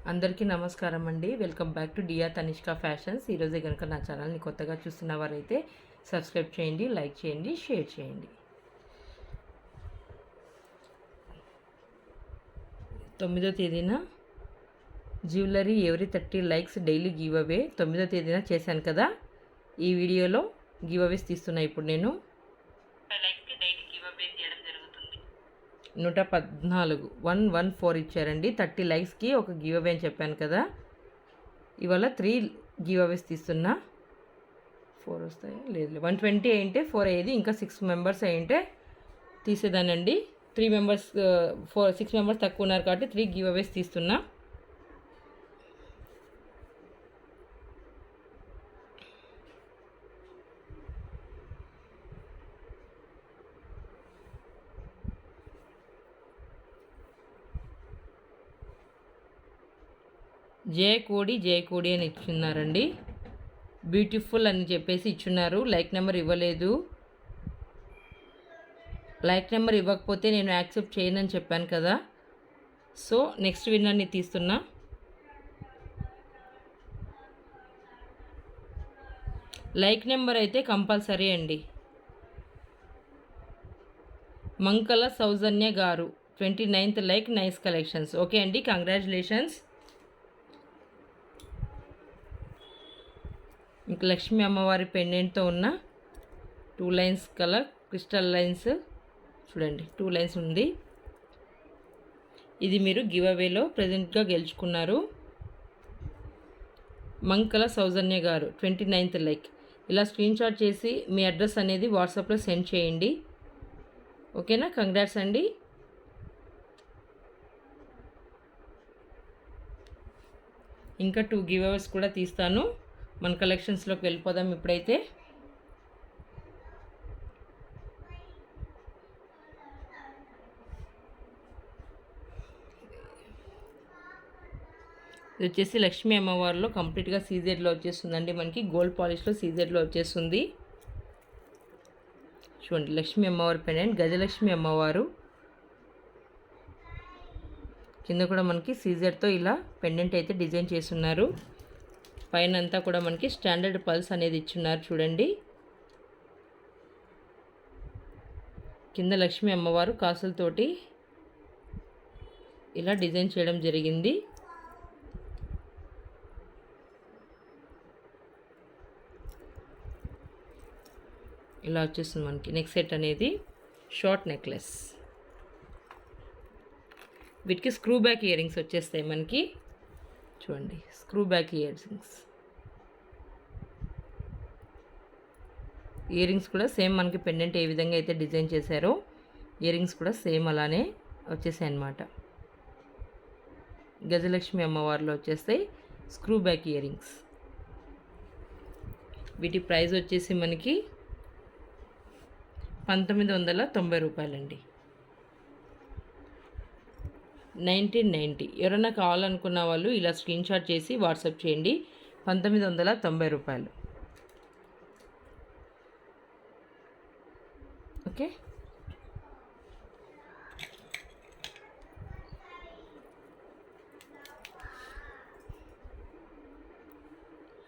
అందరికీ నమస్కారం అండి. Welcome back to Dia Tanishka fashions. ఈరోజే కనుక నా ఛానల్ని కొత్తగా చూస్తున్న వారైతే సబ్స్క్రైబ్ చేయండి, లైక్ చేయండి, షేర్ చేయండి. 9వ తేదీన jewellery every 30 likes daily giveaway 9వ తేదీన చేశాను కదా. ఈ వీడియోలో గివ్ అవేస్ తీస్తున్నా. ఇప్పుడు నేను 114 114 ఇచ్చారండి. 30 లైక్స్కి ఒక గివ్ అవే అని చెప్పాను కదా. ఇవాళ 3 గివ్ అవేస్ తీస్తున్నా. 4 వస్తాయా? లేదు, 120 అయింటే 4 అయ్యేది. ఇంకా 6 మెంబర్స్ అయింటే తీసేదానండి. 3 మెంబర్స్ 6 మెంబర్స్ తక్కువ ఉన్నారు కాబట్టి 3 గివ్ అవేస్ తీస్తున్నా. జయకోడి అని ఇచ్చున్నారండి. బ్యూటిఫుల్ అని చెప్పేసి ఇచ్చున్నారు. లైక్ నెంబర్ ఇవ్వలేదు. లైక్ నెంబర్ ఇవ్వకపోతే నేను యాక్సెప్ట్ చేయనని చెప్పాను కదా. సో నెక్స్ట్ విన్నర్ని తీస్తున్నా. లైక్ నెంబర్ అయితే కంపల్సరీ అండి. మంకల సౌజన్య గారు 29th like, nice collections. Okay అండి, కంగ్రాచులేషన్స్. ఇంకా లక్ష్మీ అమ్మవారి పెండెంట్తో ఉన్న 2 లైన్స్ కలర్ క్రిస్టల్ లైన్స్ చూడండి, 2 లైన్స్ ఉంది. ఇది మీరు గివ్ అవేలో ప్రజెంట్గా గెలుచుకున్నారు. మంకల సౌజన్య గారు 29th లైక్. ఇలా స్క్రీన్ షాట్ చేసి మీ అడ్రస్ అనేది వాట్సాప్లో సెండ్ చేయండి. ఓకేనా, కంగ్రాట్స్ అండి. ఇంకా 2 గివ్ అవేస్ కూడా తీస్తాను. మన కలెక్షన్స్లోకి వెళ్ళిపోదాం ఇప్పుడైతే. ఇది వచ్చేసి లక్ష్మీ అమ్మవారిలో కంప్లీట్గా సీజెడ్లో వచ్చేస్తుందండి. మనకి గోల్డ్ పాలిష్లో సీజెడ్లో వచ్చేస్తుంది. చూడండి, లక్ష్మీ అమ్మవారి పెండెంట్, గజలక్ష్మి అమ్మవారు. కింద కూడా మనకి సీజెడ్తో ఇలా పెండెంట్ అయితే డిజైన్ చేస్తున్నారు. పైన అంతా కూడా మనకి స్టాండర్డ్ పల్స్ అనేది ఇచ్చున్నారు చూడండి. కింద లక్ష్మీ అమ్మవారు కాసులతోటి ఇలా డిజైన్ చేయడం జరిగింది. ఇలా వచ్చేస్తుంది మనకి నెక్ సెట్ అనేది. షార్ట్ నెక్లెస్, వీటికి స్క్రూ బ్యాక్ ఇయర్ రింగ్స్ వచ్చేస్తాయి మనకి. చూడండి, స్క్రూ బ్యాక్ ఇయర్ రింగ్స్ కూడా సేమ్ మనకి పెండెంట్ ఏ విధంగా అయితే డిజైన్ చేశారో ఇయర్ రింగ్స్ కూడా సేమ్ అలానే వచ్చేసాయి అన్నమాట. గజలక్ష్మి అమ్మవారిలో వచ్చేస్తాయి స్క్రూ బ్యాక్ ఇయర్ రింగ్స్. వీటి ప్రైస్ వచ్చేసి మనకి 1990 రూపాయలండి. 1990. ఎవరైనా కావాలనుకున్న వాళ్ళు ఇలా స్క్రీన్ షాట్ చేసి వాట్సాప్ చేయండి. 1990 రూపాయలు. ఓకే,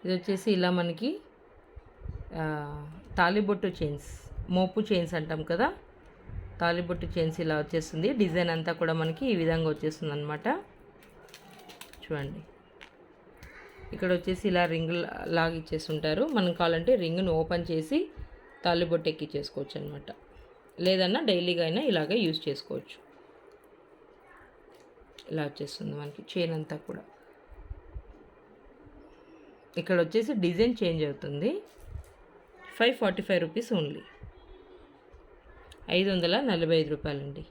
ఇది వచ్చేసి ఇలా మనకి తాలిబొట్టు చైన్స్, మోపు చైన్స్ అంటాం కదా, తాలిబొట్టు చైన్స్ ఇలా వచ్చేస్తుంది. డిజైన్ అంతా కూడా మనకి ఈ విధంగా వచ్చేస్తుంది అనమాట. చూడండి, ఇక్కడ వచ్చేసి ఇలా రింగ్ లాగా ఇచ్చేస్తుంటారు. మనం కావాలంటే రింగ్ను ఓపెన్ చేసి తాలిబొట్టు ఎక్కించేసుకోవచ్చు అనమాట. లేదన్నా డైలీగా అయినా ఇలాగే యూజ్ చేసుకోవచ్చు. ఇలా వచ్చేస్తుంది మనకి చైన్ అంతా కూడా. ఇక్కడ వచ్చేసి డిజైన్ చేంజ్ అవుతుంది. 545 రూపీస్ ఓన్లీ. 545 రూపాయలండి.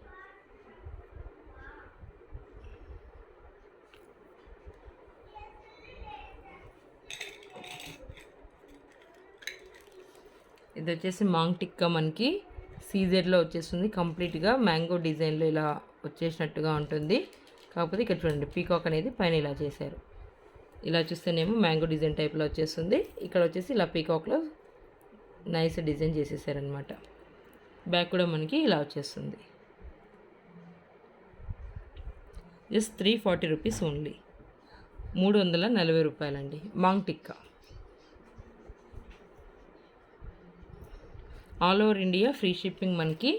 ఇది వచ్చేసి మాంగ్ టిక్కా మనకి సీజెడ్లో వచ్చేస్తుంది. కంప్లీట్గా మ్యాంగో డిజైన్లో ఇలా వచ్చేసినట్టుగా ఉంటుంది. కాకపోతే ఇక్కడ చూడండి, పీకాక్ అనేది పైన ఇలా చేశారు. ఇలా చూస్తేనేమో మ్యాంగో డిజైన్ టైప్లో వచ్చేస్తుంది. ఇక్కడ వచ్చేసి ఇలా పీకాక్లో నైస్ డిజైన్ చేసేసారనమాట. బ్యాక్ కూడా మనకి ఇలా వచ్చేస్తుంది. Just 340 rupees only. 340 maang tikka. All over India free shipping మనకి.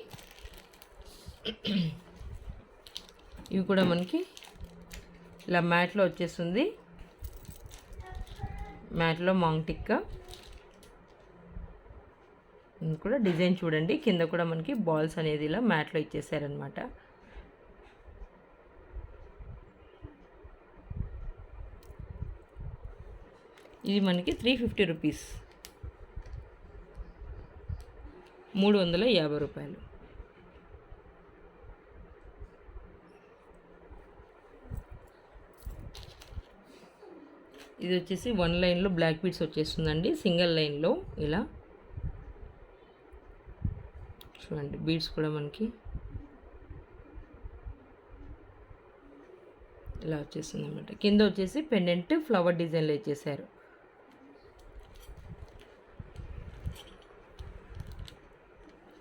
ఇవి కూడా మనకి ఇలా మ్యాట్లో వచ్చేస్తుంది. మ్యాట్లో మాంగ్ టిక్కా కూడా డిజైన్ చూడండి. కింద కూడా మనకి బాల్స్ అనేది ఇలా మ్యాట్లో ఇచ్చేసారనమాట. ఇది మనకి 350 రూపీస్, 350 రూపాయలు. ఇది వచ్చేసి 1 లైన్లో బ్లాక్ బీడ్స్ వచ్చేస్తుందండి. సింగిల్ లైన్లో ఇలా చూడండి. బీడ్స్ కూడా మనకి ఇలా వచ్చేస్తుంది అనమాట. కింద వచ్చేసి పెండెంట్ ఫ్లవర్ డిజైన్లో ఇచ్చేసారు.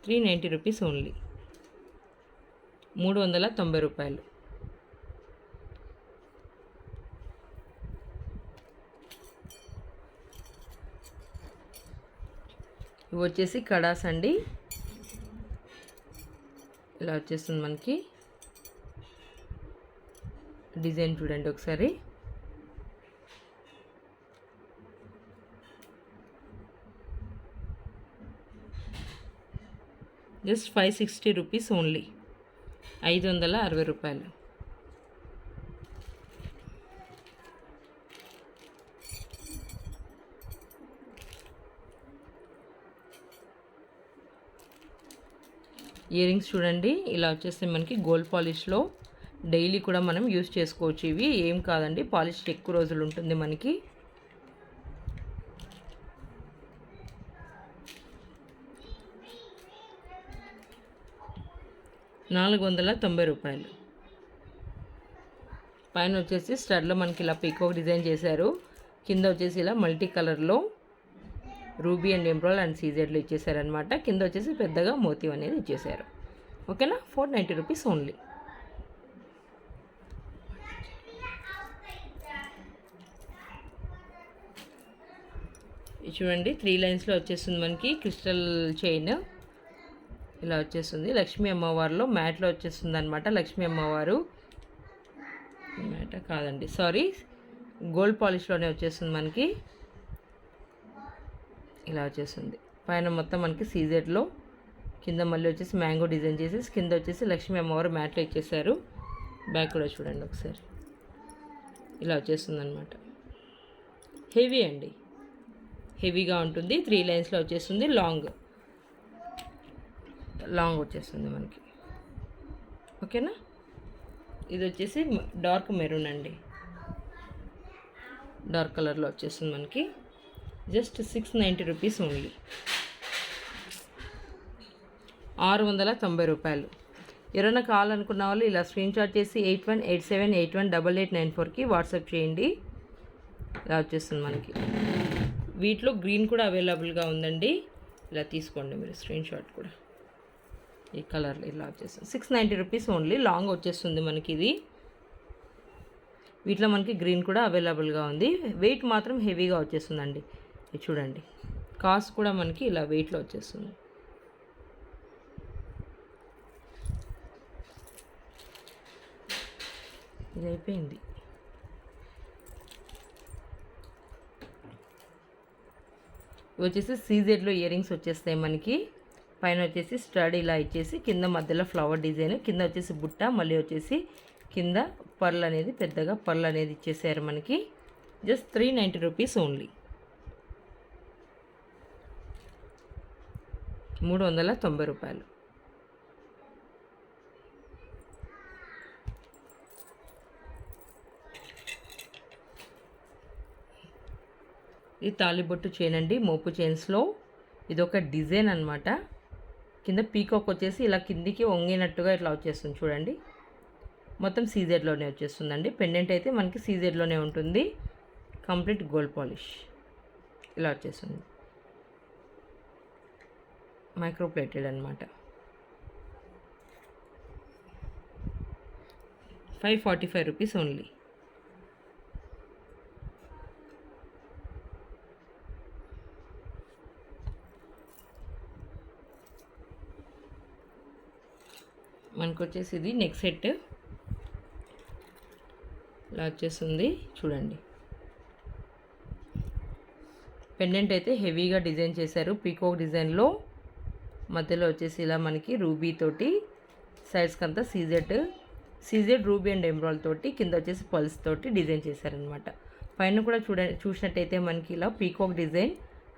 ₹390 ఓన్లీ, 390 రూపాయలు. ఇవి వచ్చేసి కడాస్ అండి. ఇలా వచ్చేస్తుంది మనకి. డిజైన్ చూడండి ఒకసారి. జస్ట్ 560 రూపీస్ ఓన్లీ, 560 రూపాయలు. ఇయర్ రింగ్స్ చూడండి. ఇలా వచ్చేస్తే మనకి గోల్డ్ పాలిష్లో డైలీ కూడా మనం యూస్ చేసుకోవచ్చు. ఇవి ఏం కాదండి, పాలిష్ ఎక్కువ రోజులు ఉంటుంది మనకి. ₹490. పైన వచ్చేసి స్టడ్లో మనకి ఇలా పీకాక్ డిజైన్ చేశారు. కింద వచ్చేసి ఇలా మల్టీ కలర్లో రూబీ అండ్ ఎంబ్రాయిడ్ అండ్ సీజెడ్లు ఇచ్చేసారనమాట. కింద వచ్చేసి పెద్దగా మోతీ అనేది ఇచ్చేసారు. ఓకేనా, 490 రూపీస్ ఓన్లీ. చూడండి 3 లైన్స్లో వచ్చేస్తుంది మనకి క్రిస్టల్ చైన్. ఇలా వచ్చేస్తుంది. లక్ష్మీ అమ్మవారిలో మ్యాట్లో వచ్చేస్తుంది అనమాట. లక్ష్మీ అమ్మవారు మ్యాట కాదండి, సారీ, గోల్డ్ పాలిష్లోనే వచ్చేస్తుంది మనకి. ఇలా వచ్చేస్తుంది. పైన మొత్తం మనకి సీజెడ్లో, కింద మళ్ళీ వచ్చేసి మ్యాంగో డిజైన్ చేసేసి కింద వచ్చేసి లక్ష్మీ అమ్మవారు మ్యాట్లో ఇచ్చేసారు. బ్యాక్ కూడా చూడండి ఒకసారి. ఇలా వచ్చేస్తుంది అనమాట. హెవీ అండి, హెవీగా ఉంటుంది. 3 లైన్స్లో వచ్చేస్తుంది. లాంగ్ వచ్చేస్తుంది మనకి. ఓకేనా. ఇది వచ్చేసి డార్క్ మెరూన్ అండి, డార్క్ కలర్లో వచ్చేస్తుంది మనకి. జస్ట్ 690 రూపీస్ ఓన్లీ, 690 రూపాయలు. ఎవరైనా కావాలనుకున్న వాళ్ళు ఇలా స్క్రీన్ షాట్ చేసి 8187818894కి వాట్సాప్ చేయండి. ఇలా వచ్చేస్తుంది మనకి. వీటిలో గ్రీన్ కూడా అవైలబుల్గా ఉందండి. ఇలా తీసుకోండి మీరు స్క్రీన్ షాట్ కూడా. ఈ కలర్లో ఇలా వచ్చేస్తుంది. 690 రూపీస్ ఓన్లీ. లాంగ్ వచ్చేస్తుంది మనకి ఇది. వీటిలో మనకి గ్రీన్ కూడా అవైలబుల్గా ఉంది. వెయిట్ మాత్రం హెవీగా వచ్చేస్తుందండి. ఇది చూడండి. కాస్ట్ కూడా మనకి ఇలా వెయిట్లో వచ్చేస్తుంది. ఇది అయిపోయింది. వచ్చేసి సీజెడ్లో ఇయర్ రింగ్స్ వచ్చేస్తాయి మనకి. పైన వచ్చేసి స్టడ్ ఇలా ఇచ్చేసి కింద మధ్యలో ఫ్లవర్ డిజైన్, కింద వచ్చేసి బుట్ట, మళ్ళీ వచ్చేసి కింద పర్ల్ అనేది పెద్దగా పర్ల్ అనేది ఇచ్చేసారు మనకి. జస్ట్ 390 రూపీస్ ఓన్లీ, 390 రూపాయలు. ఇది తాలిబొట్టు చైన్ అండి, మోపు చైన్స్లో. ఇది ఒక డిజైన్ అనమాట. కింద పీకాక్ వచ్చేసి ఇలా కిందికి వంగినట్టుగా ఇట్లా వచ్చేస్తుంది చూడండి. మొత్తం సీజెడ్లోనే వచ్చేస్తుందండి. పెండెంట్ అయితే మనకి సీజెడ్లోనే ఉంటుంది. కంప్లీట్ గోల్డ్ పాలిష్ ఇలా వచ్చేస్తుంది. మైక్రో ప్లేటెడ్ అనమాట. 545 రూపీస్ ఓన్లీ. మనకు వచ్చేసి ఇది నెక్ సెట్ ఇలా వచ్చేస్తుంది చూడండి. పెండెంట్ అయితే హెవీగా డిజైన్ చేశారు పీకాక్ డిజైన్లో. మధ్యలో వచ్చేసి ఇలా మనకి రూబీ తోటి, సైడ్స్కి అంతా సీజెడ్ రూబీ అండ్ ఎమరాల్డ్ తోటి, కింద వచ్చేసి పల్స్ తోటి డిజైన్ చేశారనమాట. పైన కూడా చూసినట్టయితే మనకి ఇలా peacock design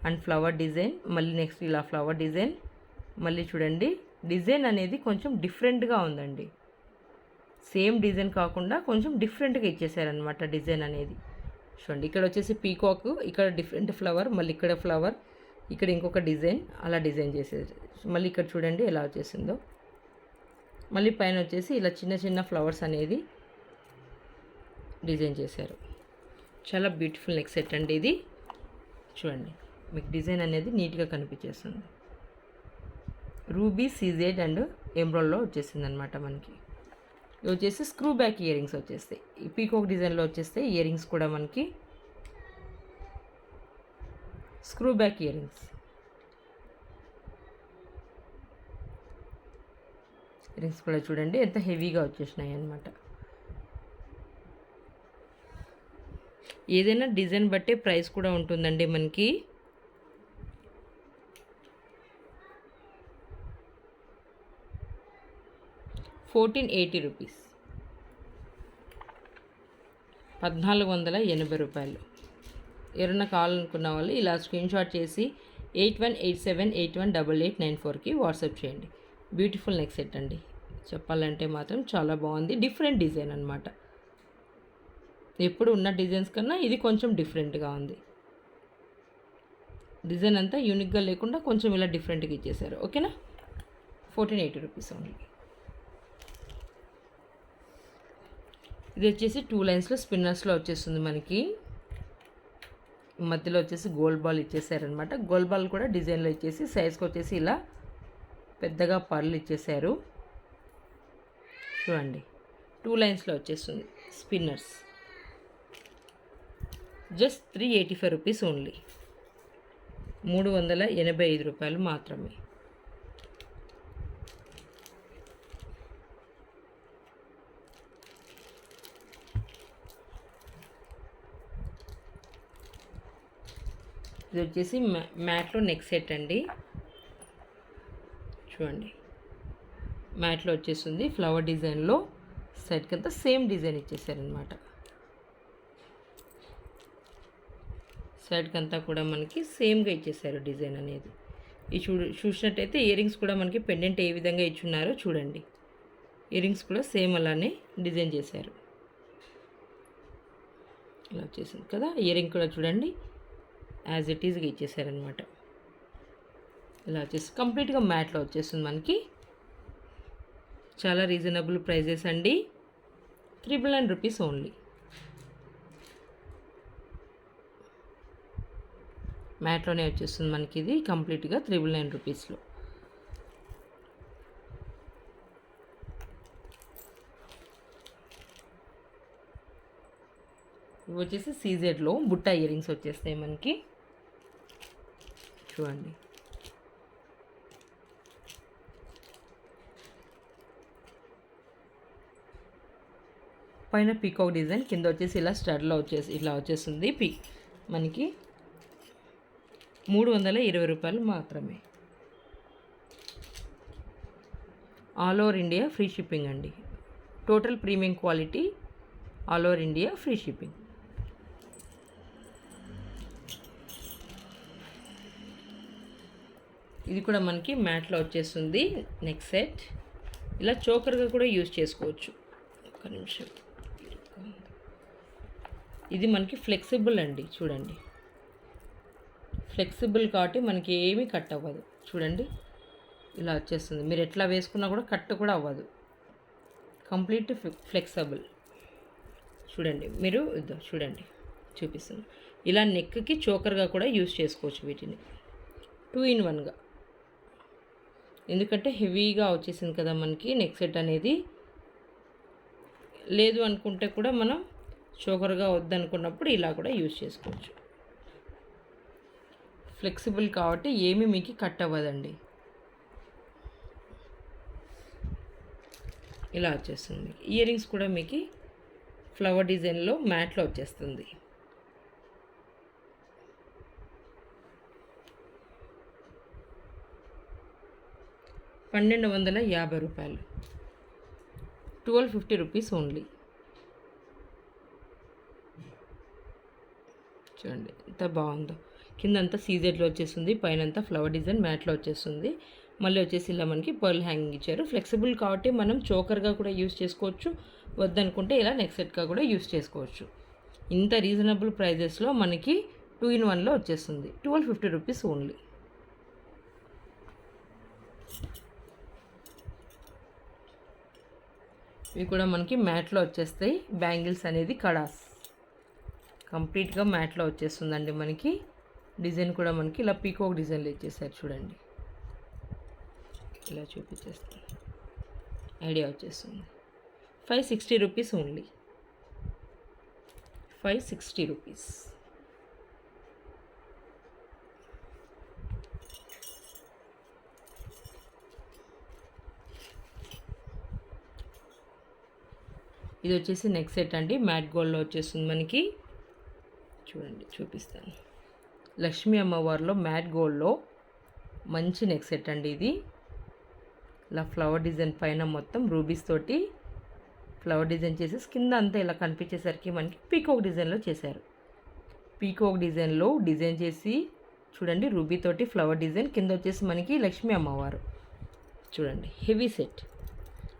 and flower design, మళ్ళీ నెక్స్ట్ ఇలా ఫ్లవర్ డిజైన్, మళ్ళీ చూడండి డిజైన్ అనేది కొంచెం డిఫరెంట్గా ఉందండి. సేమ్ డిజైన్ కాకుండా కొంచెం డిఫరెంట్గా ఇచ్చేసారనమాట డిజైన్ అనేది. చూడండి ఇక్కడ వచ్చేసి పీకాక్, ఇక్కడ డిఫరెంట్ ఫ్లవర్, మళ్ళీ ఇక్కడ ఫ్లవర్, ఇక్కడ ఇంకొక డిజైన్, అలా డిజైన్ చేసేది. మళ్ళీ ఇక్కడ చూడండి ఎలా వచ్చేసిందో. మళ్ళీ పైన వచ్చేసి ఇలా చిన్న చిన్న ఫ్లవర్స్ అనేది డిజైన్ చేశారు. చాలా బ్యూటిఫుల్ నెక్ సెట్ అండి ఇది. చూడండి మీకు డిజైన్ అనేది నీట్గా కనిపించేస్తుంది. రూబీ, సీజెడ్ అండ్ ఎమరాల్డ్లో వచ్చేసింది అనమాట మనకి. ఇవి వచ్చేసి స్క్రూ బ్యాక్ ఇయర్ రింగ్స్ వచ్చేస్తాయి. ఈ పీకాక్ డిజైన్లో వచ్చేస్తాయి ఇయర్ రింగ్స్ కూడా మనకి screw back ear rings. Rings కూడా చూడండి ఎంత హెవీగా వచ్చేసినాయి అన్నమాట. ఏదైనా డిజైన్ బట్టే ప్రైస్ కూడా ఉంటుందండి మనకి. ₹1480, 1480 ఎవరైనా కావాలనుకున్న వాళ్ళు ఇలా స్క్రీన్ షాట్ చేసి 8187818894కి వాట్సాప్ చేయండి. బ్యూటిఫుల్ నెక్ సెట్ అండి. చెప్పాలంటే మాత్రం చాలా బాగుంది. డిఫరెంట్ డిజైన్ అనమాట. ఎప్పుడు ఉన్న డిజైన్స్ కన్నా ఇది కొంచెం డిఫరెంట్గా ఉంది. డిజైన్ అంతా యూనిక్గా లేకుండా కొంచెం ఇలా డిఫరెంట్గా ఇచ్చేసారు. ఓకేనా, ₹1480 ఓన్లీ. ఇది వచ్చేసి 2 లైన్స్లో స్పిన్నర్స్లో వచ్చేస్తుంది మనకి. మధ్యలో వచ్చేసి గోల్డ్ బాల్ ఇచ్చేసారనమాట. గోల్డ్ బాల్ కూడా డిజైన్లో ఇచ్చేసి సైజ్కి వచ్చేసి ఇలా పెద్దగా పర్లు ఇచ్చేసారు. చూడండి 2 లైన్స్లో వచ్చేస్తుంది స్పిన్నర్స్. Just ₹385 only. ₹385 మాత్రమే. ఇది వచ్చేసి మ్యాట్లో నెక్ సెట్ అండి. చూడండి మ్యాట్లో వచ్చేస్తుంది ఫ్లవర్ డిజైన్లో. సెట్కి అంతా సేమ్ డిజైన్ ఇచ్చేసారనమాట. సైడ్కి అంతా కూడా మనకి సేమ్గా ఇచ్చేసారు డిజైన్ అనేది. ఇది చూసినట్టయితే ఇయర్ రింగ్స్ కూడా మనకి పెండెంట్ ఏ విధంగా ఇచ్చున్నారో చూడండి. ఇయర్ రింగ్స్ కూడా సేమ్ అలానే డిజైన్ చేశారు. ఇలా వచ్చేసింది కదా. ఇయర్ రింగ్ కూడా చూడండి యాజ్ ఇట్ ఈజ్గా ఇచ్చేసారనమాట. ఇలా వచ్చేసి కంప్లీట్గా మ్యాట్లో వచ్చేస్తుంది మనకి. చాలా రీజనబుల్ ప్రైజెస్ అండి. ₹999 ఓన్లీ. మ్యాట్లోనే వచ్చేస్తుంది మనకి ఇది కంప్లీట్గా ₹999. ఇవి వచ్చేసి సీజెడ్లో బుట్ట ఇయర్ రింగ్స్ వచ్చేస్తాయి మనకి. చూడండి పైన పీకాక్ డిజైన్, కింద వచ్చేసి ఇలా స్టడ్లో ఇలా వచ్చేస్తుంది మనకి. ₹320 మాత్రమే. All over India free shipping అండి. Total premium quality, all over India free shipping. ఇది కూడా మనకి మ్యాట్లో వచ్చేస్తుంది నెక్ సెట్. ఇలా చోకర్గా కూడా యూజ్ చేసుకోవచ్చు. ఒక్క నిమిషం. ఇది మనకి ఫ్లెక్సిబుల్ అండి. చూడండి ఫ్లెక్సిబుల్ కాబట్టి మనకి ఏమీ కట్ అవ్వదు. చూడండి ఇలా వచ్చేస్తుంది. మీరు ఎట్లా వేసుకున్నా కూడా కట్ కూడా అవ్వదు. Complete flexible. చూడండి మీరు చూడండి చూపిస్తుంది. ఇలా నెక్కి చోకర్గా కూడా యూజ్ చేసుకోవచ్చు వీటిని 2 in 1గా. ఎందుకంటే హెవీగా వచ్చేసింది కదా మనకి నెక్ సెట్ అనేది. లేదు అనుకుంటే కూడా మనం చోకర్గా వద్దనుకున్నప్పుడు ఇలా కూడా యూజ్ చేసుకోవచ్చు. ఫ్లెక్సిబుల్ కాబట్టి ఏమీ మీకు కట్ అవ్వదండి. ఇలా వచ్చేస్తుంది. ఇయర్ రింగ్స్ కూడా మీకు ఫ్లవర్ డిజైన్లో మ్యాట్లో వచ్చేస్తుంది. రూ. 1250, 1250 రూపీస్ ఓన్లీ. చూడండి ఎంత బాగుందో. కిందంతా సీజెడ్లో వచ్చేస్తుంది, పైనంతా ఫ్లవర్ డిజైన్ మ్యాట్లో వచ్చేస్తుంది. మళ్ళీ వచ్చేసి ఇలా మనకి పర్ల్ హ్యాంగింగ్ ఇచ్చారు. ఫ్లెక్సిబుల్ కాబట్టి మనం చోకర్గా కూడా యూస్ చేసుకోవచ్చు, వద్దనుకుంటే ఇలా నెక్ సెట్గా కూడా యూస్ చేసుకోవచ్చు. ఇంత రీజనబుల్ ప్రైజెస్లో మనకి 2 in 1లో వచ్చేస్తుంది. 1250 రూపీస్ ఓన్లీ. ఇవి కూడా మనకి మ్యాట్లో వచ్చేస్తాయి. బ్యాంగిల్స్ అనేది కడాస్ కంప్లీట్గా మ్యాట్లో వచ్చేస్తుందండి. మనకి డిజైన్ కూడా మనకి ఇలా పీకాక్ డిజైన్లో ఇచ్చేసారు చూడండి. ఇలా చూపించేస్తాను, ఐడియా వచ్చేస్తుంది. 560 రూపీస్ ఓన్లీ. 560 రూపీస్. ఇది వచ్చేసి నెక్ సెట్ అండి, మ్యాట్ గోల్డ్లో వచ్చేస్తుంది మనకి. చూడండి చూపిస్తాను. లక్ష్మీ అమ్మవారిలో మ్యాట్ గోల్డ్లో మంచి నెక్ సెట్ అండి ఇది. ఇలా ఫ్లవర్ డిజైన్ పైన మొత్తం రూబీస్ తోటి ఫ్లవర్ డిజైన్ చేసి కింద అంతా ఇలా కనిపించేసరికి మనకి పీకాక్ డిజైన్లో చేశారు. పీకాక్ డిజైన్లో డిజైన్ చేసి చూడండి, రూబీ తోటి ఫ్లవర్ డిజైన్, కింద వచ్చేసి మనకి లక్ష్మీ అమ్మవారు. చూడండి హెవీ సెట్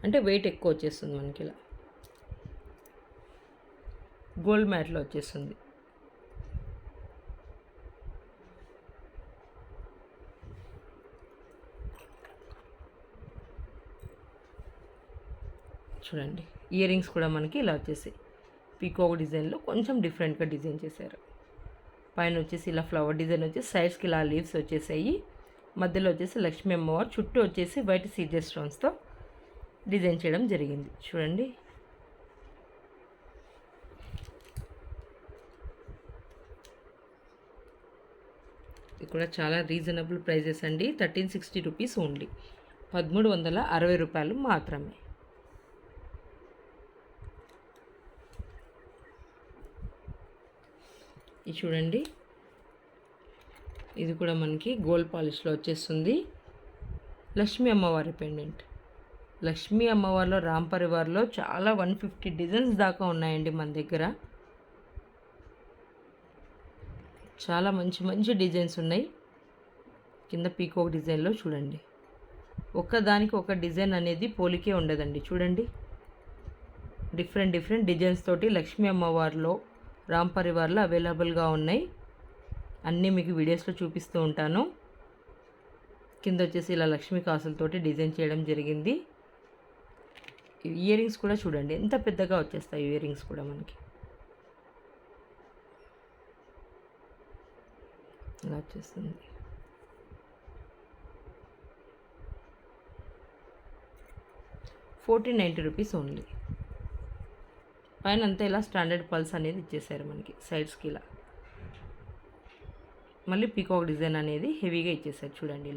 అంటే వెయిట్ ఎక్కువ వచ్చేస్తుంది మనకి. ఇలా గోల్డ్ మ్యాట్లో వచ్చేస్తుంది. చూడండి ఇయర్ రింగ్స్ కూడా మనకి ఇలా వచ్చేసి పీకాక్ డిజైన్లో కొంచెం డిఫరెంట్గా డిజైన్ చేశారు. పైన వచ్చేసి ఇలా ఫ్లవర్ డిజైన్ వచ్చేసి సైడ్స్కి ఇలా లీవ్స్ వచ్చేసాయి. మధ్యలో వచ్చేసి లక్ష్మీ అమ్మవారు, చుట్టూ వచ్చేసి వైట్ సీజర్ స్టోన్స్తో డిజైన్ చేయడం జరిగింది. చూడండి ఇది కూడా చాలా రీజనబుల్ ప్రైజెస్ అండి. 1360 రూపీస్ ఓన్లీ. 1360 రూపాయలు మాత్రమే. ఇది చూడండి, ఇది కూడా మనకి గోల్డ్ పాలిష్లో వచ్చేస్తుంది. లక్ష్మీ అమ్మవారి పెండెంట్. లక్ష్మీ అమ్మవారిలో రామ్ పరివార్లో చాలా 150 డిజైన్స్ దాకా ఉన్నాయండి మన దగ్గర. చాలా మంచి మంచి డిజైన్స్ ఉన్నాయి. కింద పీకాక్ డిజైన్లో చూడండి, ఒక్కదానికి ఒక డిజైన్ అనేది పోలికే ఉండదండి. చూడండి డిఫరెంట్ డిజైన్స్ తోటి లక్ష్మీ అమ్మవారిలో రామ్ పరివార్లో అవైలబుల్గా ఉన్నాయి. అన్నీ మీకు వీడియోస్లో చూపిస్తూ ఉంటాను. కింద వచ్చేసి ఇలా లక్ష్మీ కాసులతోటి డిజైన్ చేయడం జరిగింది. ఇయర్ రింగ్స్ కూడా చూడండి ఎంత పెద్దగా వచ్చేస్తాయి. ఇయర్ రింగ్స్ కూడా మనకి ఇలా వచ్చేస్తుంది. ₹1490 ఓన్లీ. పైన అంతా ఇలా స్టాండర్డ్ పల్స్ అనేది ఇచ్చేసారు మనకి సైడ్స్కి. ఇలా మళ్ళీ పీకాక్ డిజైన్ అనేది హెవీగా ఇచ్చేసారు చూడండి.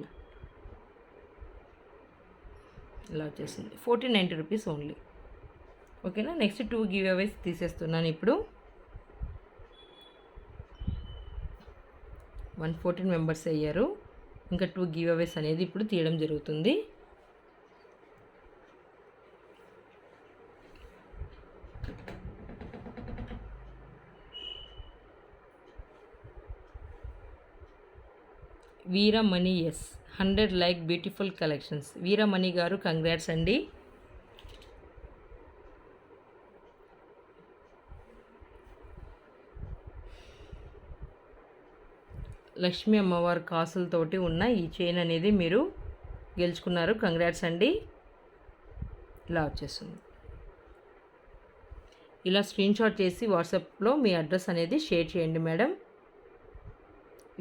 ఇలా వచ్చేసింది. ₹1490 ఓన్లీ. ఓకేనా. నెక్స్ట్ 2 గివ్ అవేస్ తీసేస్తున్నాను ఇప్పుడు. 114 మెంబర్స్ అయ్యారు. ఇంకా 2 గివ్ అవేస్ అనేది ఇప్పుడు తీయడం జరుగుతుంది. Veeramani 100 like beautiful collections. Veeramani గారు కంగ్రాట్స్ అండి. లక్ష్మీ అమ్మవారి కాసులతోటి ఉన్న ఈ చైన్ అనేది మీరు గెలుచుకున్నారు. కంగ్రాట్స్ అండి. ఇలా వచ్చేస్తుంది. ఇలా స్క్రీన్షాట్ చేసి వాట్సాప్లో మీ అడ్రస్ అనేది షేర్ చేయండి madam.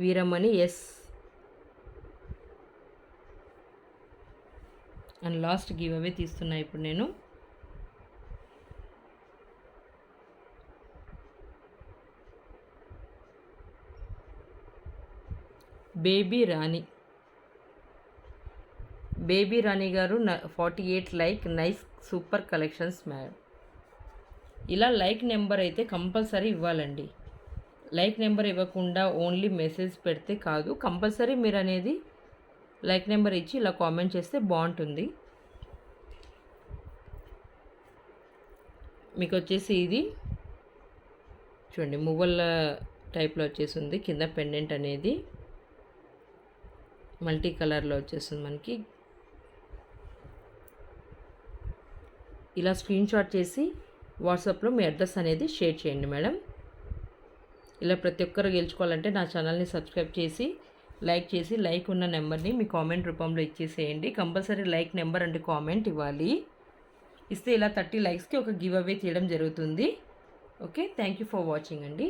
Veeramani and last give away తీస్తున్నా ఇప్పుడు నేను. బేబీ రాణి గారు 48 like nice super collections madam. ఇలా లైక్ నెంబర్ అయితే కంపల్సరీ ఇవ్వాలండి. లైక్ నెంబర్ ఇవ్వకుండా ఓన్లీ మెసేజ్ పెడితే కాదు, కంపల్సరీ మీరు అనేది లైక్ నెంబర్ ఇచ్చి ఇలా కామెంట్ చేస్తే బాగుంటుంది. మీకు వచ్చేసి ఇది చూడండి మువ్వల టైప్లో వచ్చేసింది. కింద పెండెంట్ అనేది మల్టీ కలర్లో వచ్చేస్తుంది మనకి. ఇలా స్క్రీన్ షాట్ చేసి వాట్సాప్లో మీ అడ్రస్ అనేది షేర్ చేయండి మేడం. ఇలా ప్రతి ఒక్కరు గెలుచుకోవాలంటే నా ఛానల్ని సబ్స్క్రైబ్ చేసి లైక్ ఉన్న నెంబర్ని మీ కామెంట్ రూపంలో ఇచ్చేసేయండి. కంపల్సరీ లైక్ నెంబర్ అంటే కామెంట్ ఇవ్వాలి. ఇస్తే ఇలా 30 లైక్స్కి ఒక గివ్ అవే తీయడం జరుగుతుంది. Okay, thank you for watching అండి.